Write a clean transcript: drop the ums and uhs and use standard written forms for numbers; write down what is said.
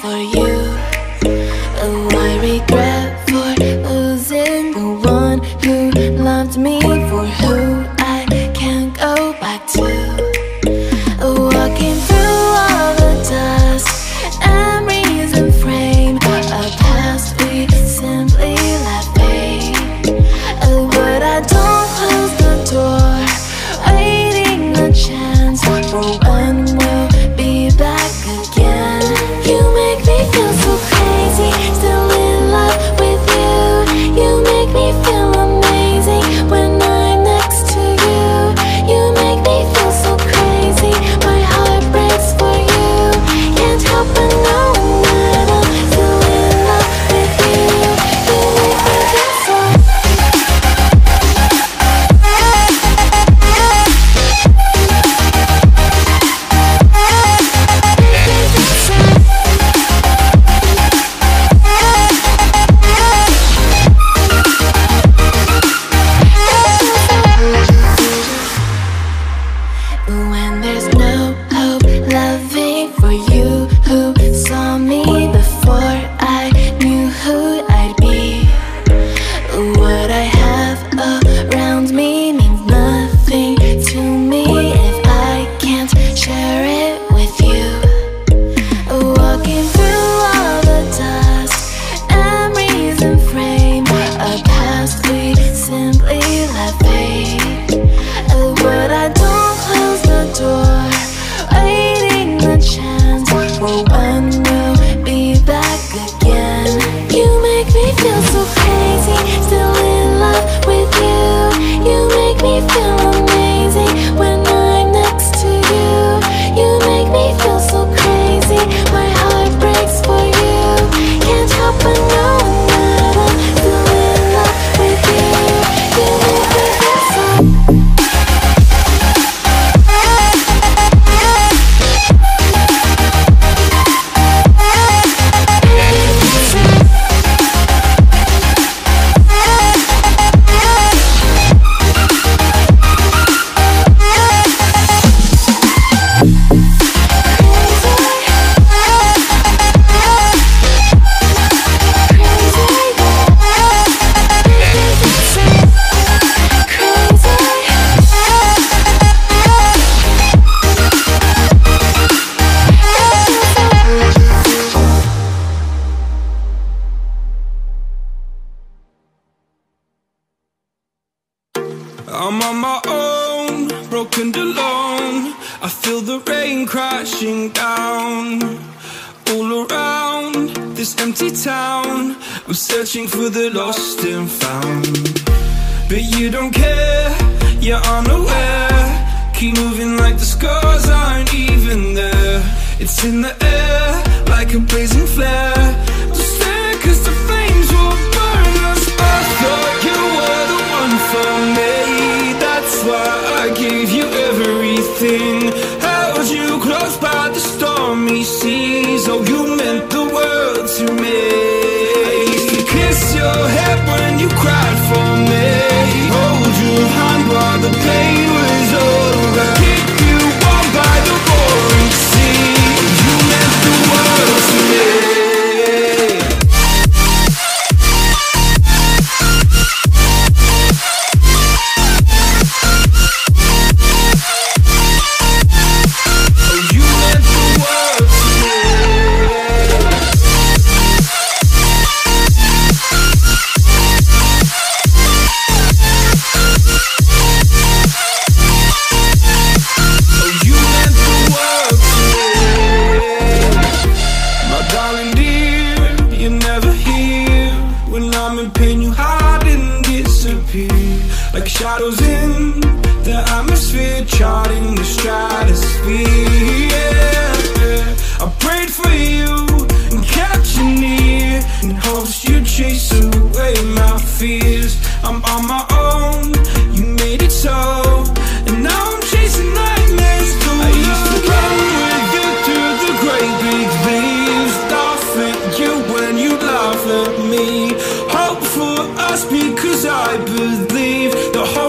for you. Oh, I regret for losing the one who loved me, for who I can't go back to. Walking through all the dust, memories and frame, a past we simply let fade. Oh, but I don't close the door, waiting a chance for when we'll be back again. You make me feel so crazy, still in love with you. You make me feel amazing when I'm next to you. You make me feel so crazy, my heart breaks for you. Can't help but know that I'm still in love with you. You make me feel so. When there's no hope loving for you who saw me before I knew who I'd be. What I have around me means nothing to me if I can't share it with you. Walking through all the dust, memories and frame, a past we simply let fade. But I don't close the door, waiting the chance for when we'll be back again. You make me feel so crazy, still in love with you. You make me feel amazing when I'm next to you. You make me feel so crazy, my heart breaks for you. Can't help but know that I'm still in love with you. You make me feel so. I'm on my own, broken and alone. I feel the rain crashing down all around this empty town. I'm searching for the lost and found, but you don't care, you're unaware. Keep moving like the scars aren't even there. It's in the air like a blazing flare. Just stare, 'cause the flames will burn us. I thought you were the one for me. That's why I gave you everything. Held you close by the stormy seas. Oh, you meant the world to me. I used to kiss your head when you cried for me. Hold your hand while the pain was over. Keep you warm by the roaring sea. You meant the world to me. Like shadows in the atmosphere, charting the stratosphere. Yeah. I prayed for you and kept you near, in hopes you'd chase away my fears. I'm on my own, you made it so, and now I'm chasing nightmares too. I used to run with you through the great big leaves, laugh at you when you laugh at me. Hope for us because I believe the whole